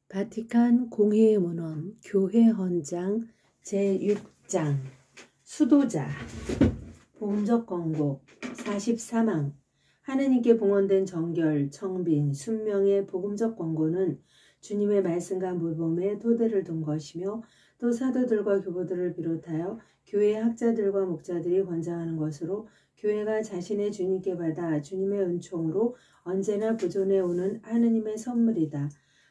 바티칸 공회문헌 교회헌장 제6장 수도자 복음적 권고 44망 하느님께 봉헌된 정결, 청빈, 순명의 복음적 권고는 주님의 말씀과 모범에 토대를 둔 것이며 또 사도들과 교보들을 비롯하여 교회의 학자들과 목자들이 권장하는 것으로 교회가 자신의 주님께 받아 주님의 은총으로 언제나 보존해 오는 하느님의 선물이다.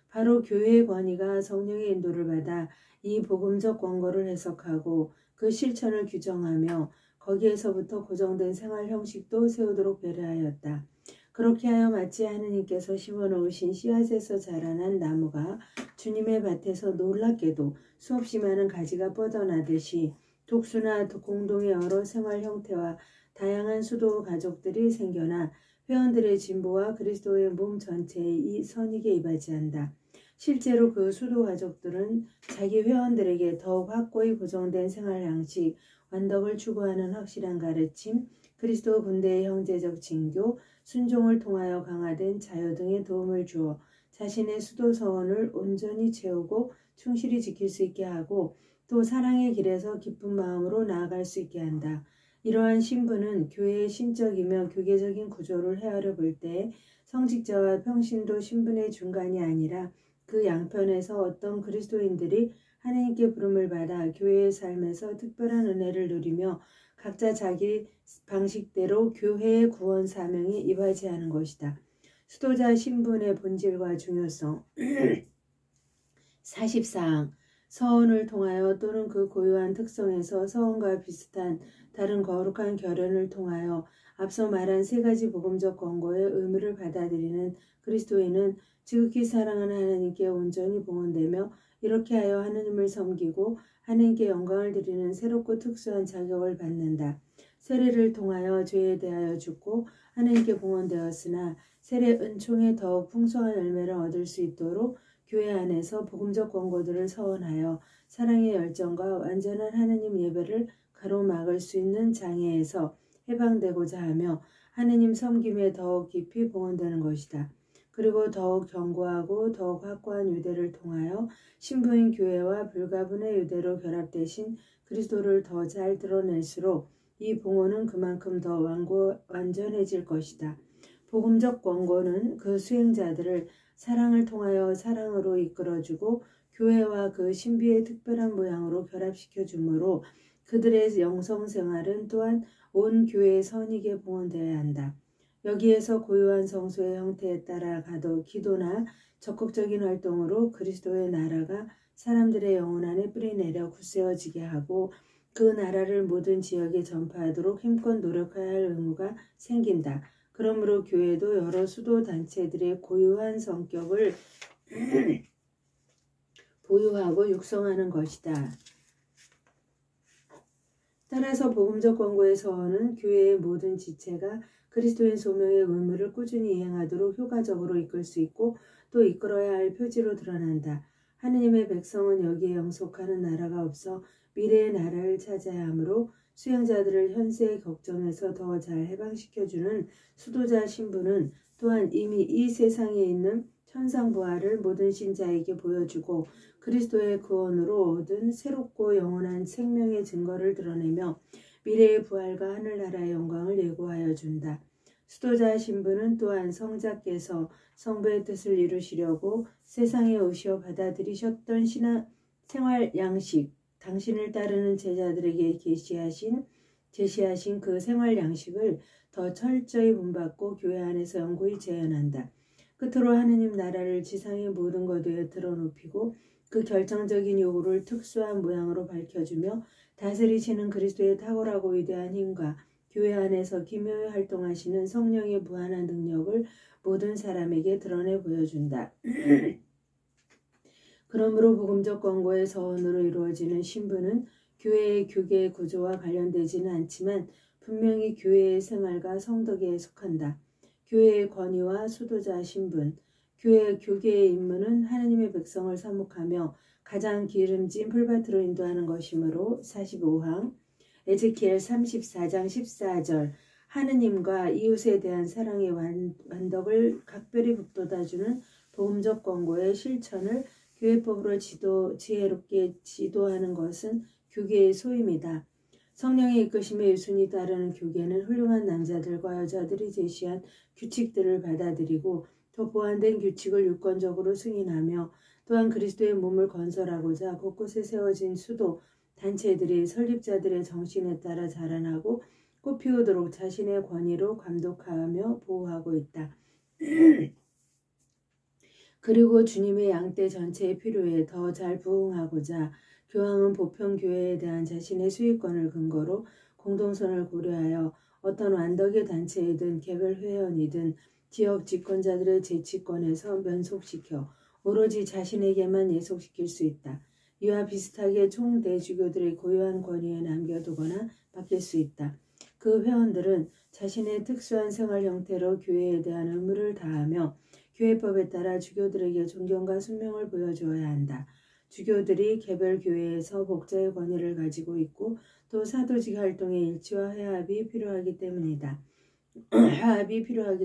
바로 교회의 권위가 성령의 인도를 받아 이 복음적 권고를 해석하고 그 실천을 규정하며 거기에서부터 고정된 생활 형식도 세우도록 배려하였다. 그렇게 하여 마치 하느님께서 심어놓으신 씨앗에서 자라난 나무가 주님의 밭에서 놀랍게도 수없이 많은 가지가 뻗어나듯이 독수나 공동의 여러 생활 형태와 다양한 수도 가족들이 생겨나 회원들의 진보와 그리스도의 몸 전체에 이 선익에 이바지한다. 실제로 그 수도 가족들은 자기 회원들에게 더욱 확고히 고정된 생활 양식, 완덕을 추구하는 확실한 가르침, 그리스도 군대의 형제적 징교, 순종을 통하여 강화된 자유 등의 도움을 주어 자신의 수도 서원을 온전히 채우고 충실히 지킬 수 있게 하고 또 사랑의 길에서 기쁜 마음으로 나아갈 수 있게 한다. 이러한 신분은 교회의 신적이며 교계적인 구조를 헤아려 볼 때 성직자와 평신도 신분의 중간이 아니라 그 양편에서 어떤 그리스도인들이 하나님께 부름을 받아 교회의 삶에서 특별한 은혜를 누리며 각자 자기 방식대로 교회의 구원 사명에 이바지하는 것이다. 수도자 신분의 본질과 중요성 44항 서원을 통하여 또는 그 고유한 특성에서 서원과 비슷한 다른 거룩한 결연을 통하여 앞서 말한 세 가지 복음적 권고의 의무를 받아들이는 그리스도인은 지극히 사랑하는 하나님께 온전히 봉헌되며 이렇게 하여 하나님을 섬기고 하나님께 영광을 드리는 새롭고 특수한 자격을 받는다. 세례를 통하여 죄에 대하여 죽고 하나님께 봉헌되었으나 세례 은총에 더욱 풍성한 열매를 얻을 수 있도록 교회 안에서 복음적 권고들을 서원하여 사랑의 열정과 완전한 하나님 예배를 가로막을 수 있는 장애에서 해방되고자 하며 하나님 섬김에 더욱 깊이 봉헌되는 것이다. 그리고 더욱 견고하고 더욱 확고한 유대를 통하여 신부인 교회와 불가분의 유대로 결합되신 그리스도를 더 잘 드러낼수록 이 봉헌은 그만큼 더 완전해질 것이다. 복음적 권고는 그 수행자들을 사랑을 통하여 사랑으로 이끌어주고 교회와 그 신비의 특별한 모양으로 결합시켜 주므로 그들의 영성생활은 또한 온 교회의 선익에 봉헌되어야 한다. 여기에서 고유한 성소의 형태에 따라 기도나 적극적인 활동으로 그리스도의 나라가 사람들의 영혼 안에 뿌리내려 굳세어지게 하고 그 나라를 모든 지역에 전파하도록 힘껏 노력해야 할 의무가 생긴다. 그러므로 교회도 여러 수도 단체들의 고유한 성격을 보유하고 육성하는 것이다. 따라서 복음적 권고의 서원은 교회의 모든 지체가 그리스도인 소명의 의무를 꾸준히 이행하도록 효과적으로 이끌 수 있고 또 이끌어야 할 표지로 드러난다. 하느님의 백성은 여기에 영속하는 나라가 없어 미래의 나라를 찾아야 하므로 수행자들을 현세의 걱정에서 더 잘 해방시켜주는 수도자 신분은 또한 이미 이 세상에 있는 천상부활을 모든 신자에게 보여주고 그리스도의 구원으로 얻은 새롭고 영원한 생명의 증거를 드러내며 미래의 부활과 하늘나라의 영광을 예고하여 준다. 수도자 신분은 또한 성자께서 성부의 뜻을 이루시려고 세상에 오시어 받아들이셨던 생활 양식, 당신을 따르는 제자들에게 제시하신 그 생활 양식을 더 철저히 본받고 교회 안에서 영구히 재현한다. 끝으로 하느님 나라를 지상의 모든 것 위에 드러눕히고 그 결정적인 요구를 특수한 모양으로 밝혀주며 다스리시는 그리스도의 탁월하고 위대한 힘과 교회 안에서 기묘히 활동하시는 성령의 무한한 능력을 모든 사람에게 드러내 보여준다. 그러므로 복음적 권고의 서원으로 이루어지는 신분은 교회의 교계 구조와 관련되지는 않지만 분명히 교회의 생활과 성덕에 속한다. 교회의 권위와 수도자 신분, 교회의 교계의 임무는 하나님의 백성을 사목하며 가장 기름진 풀밭으로 인도하는 것이므로 45항 에즈키엘 34장 14절 하느님과 이웃에 대한 사랑의 완덕을 각별히 북돋아주는 복음적 권고의 실천을 교회법으로 지혜롭게 지도하는 것은 교계의 소임이다. 성령의 이끄심에 유순히 따르는 교계는 훌륭한 남자들과 여자들이 제시한 규칙들을 받아들이고 더 보완된 규칙을 유권적으로 승인하며 또한 그리스도의 몸을 건설하고자 곳곳에 세워진 수도, 단체들이 설립자들의 정신에 따라 자라나고 꽃피우도록 자신의 권위로 감독하며 보호하고 있다. 그리고 주님의 양떼 전체의 필요에 더 잘 부응하고자 교황은 보편교회에 대한 자신의 수익권을 근거로 공동선을 고려하여 어떤 완덕의 단체이든 개별 회원이든 지역 집권자들의 재치권에서 면속시켜 오로지 자신에게만 예속시킬 수 있다. 이와 비슷하게 총대주교들의 고유한 권위에 남겨두거나 맡길 수 있다. 그 회원들은 자신의 특수한 생활 형태로 교회에 대한 의무를 다하며 교회법에 따라 주교들에게 존경과 순명을 보여주어야 한다. 주교들이 개별 교회에서 목자의 권위를 가지고 있고 또 사도직 활동의 일치와 화합이 필요하기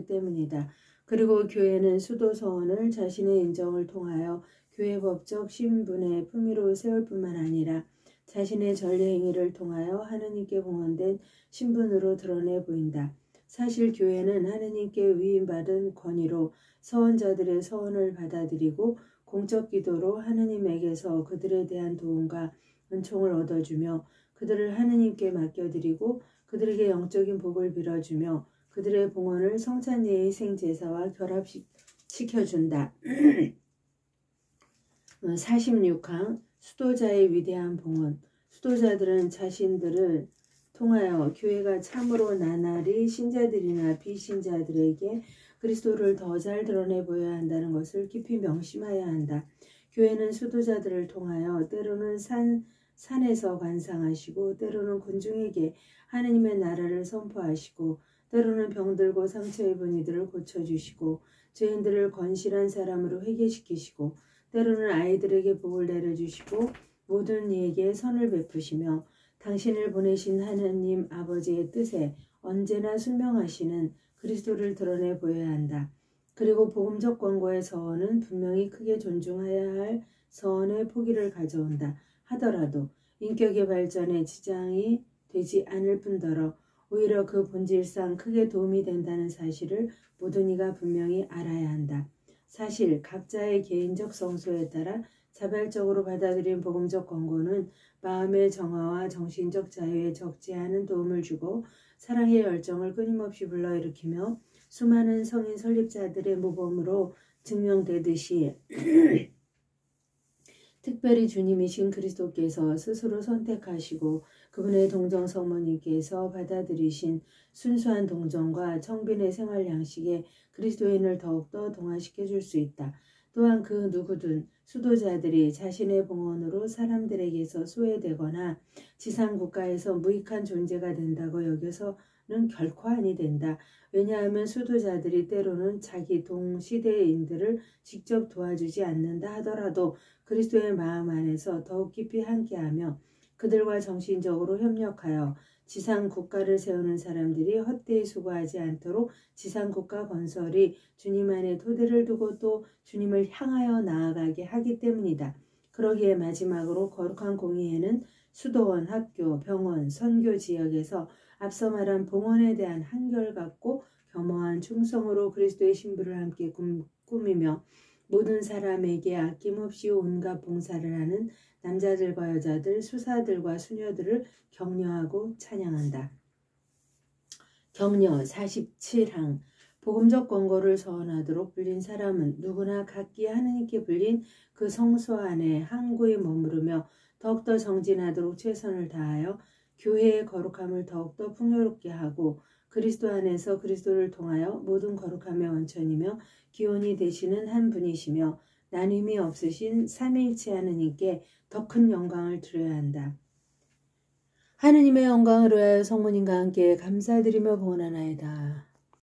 때문이다. 그리고 교회는 수도서원을 자신의 인정을 통하여 교회법적 신분의 품위로 세울 뿐만 아니라 자신의 전례 행위를 통하여 하느님께 봉헌된 신분으로 드러내 보인다. 사실 교회는 하느님께 위임받은 권위로 서원자들의 서원을 받아들이고 공적 기도로 하느님에게서 그들에 대한 도움과 은총을 얻어주며 그들을 하느님께 맡겨드리고 그들에게 영적인 복을 빌어주며 그들의 봉헌을 성찬예의 희생제사와 결합시켜준다. 46항 수도자의 위대한 봉헌. 수도자들은 자신들을 통하여 교회가 참으로 나날이 신자들이나 비신자들에게 그리스도를 더 잘 드러내 보여야 한다는 것을 깊이 명심해야 한다. 교회는 수도자들을 통하여 때로는 산에서 관상하시고 때로는 군중에게 하느님의 나라를 선포하시고 때로는 병들고 상처 입은 이들을 고쳐주시고 죄인들을 건실한 사람으로 회개시키시고 때로는 아이들에게 복을 내려주시고 모든 이에게 선을 베푸시며 당신을 보내신 하느님 아버지의 뜻에 언제나 순명하시는 그리스도를 드러내 보여야 한다. 그리고 복음적 권고의 서원은 분명히 크게 존중해야 할 서원의 포기를 가져온다 하더라도 인격의 발전에 지장이 되지 않을 뿐더러 오히려 그 본질상 크게 도움이 된다는 사실을 모든 이가 분명히 알아야 한다. 사실 각자의 개인적 성소에 따라 자발적으로 받아들인 복음적 권고는 마음의 정화와 정신적 자유에 적지 않은 도움을 주고 사랑의 열정을 끊임없이 불러일으키며 수많은 성인 설립자들의 모범으로 증명되듯이 특별히 주님이신 그리스도께서 스스로 선택하시고 그분의 동정 성모님께서 받아들이신 순수한 동정과 청빈의 생활 양식에 그리스도인을 더욱더 동화시켜 줄 수 있다. 또한 그 누구든 수도자들이 자신의 봉헌으로 사람들에게서 소외되거나 지상국가에서 무익한 존재가 된다고 여겨서는 결코 아니 된다. 왜냐하면 수도자들이 때로는 자기 동시대인들을 직접 도와주지 않는다 하더라도 그리스도의 마음 안에서 더욱 깊이 함께하며 그들과 정신적으로 협력하여 지상국가를 세우는 사람들이 헛되이 수고하지 않도록 지상국가 건설이 주님 안에 토대를 두고 또 주님을 향하여 나아가게 하기 때문이다. 그러기에 마지막으로 거룩한 공의회는 수도원, 학교, 병원, 선교 지역에서 앞서 말한 봉헌에 대한 한결같고 겸허한 충성으로 그리스도의 신부를 함께 꾸미며 모든 사람에게 아낌없이 온갖 봉사를 하는 남자들과 여자들, 수사들과 수녀들을 격려하고 찬양한다. 격려 47항. 복음적 권고를 서원하도록 불린 사람은 누구나 각기 하느님께 불린 그 성소 안에 항구히 머무르며 더욱더 정진하도록 최선을 다하여 교회의 거룩함을 더욱더 풍요롭게 하고 그리스도 안에서 그리스도를 통하여 모든 거룩함의 원천이며 기원이 되시는 한 분이시며 나눔이 없으신 삼위일체 하느님께 더 큰 영광을 드려야 한다. 하느님의 영광을 위하여 성모님과 함께 감사드리며 봉헌하나이다.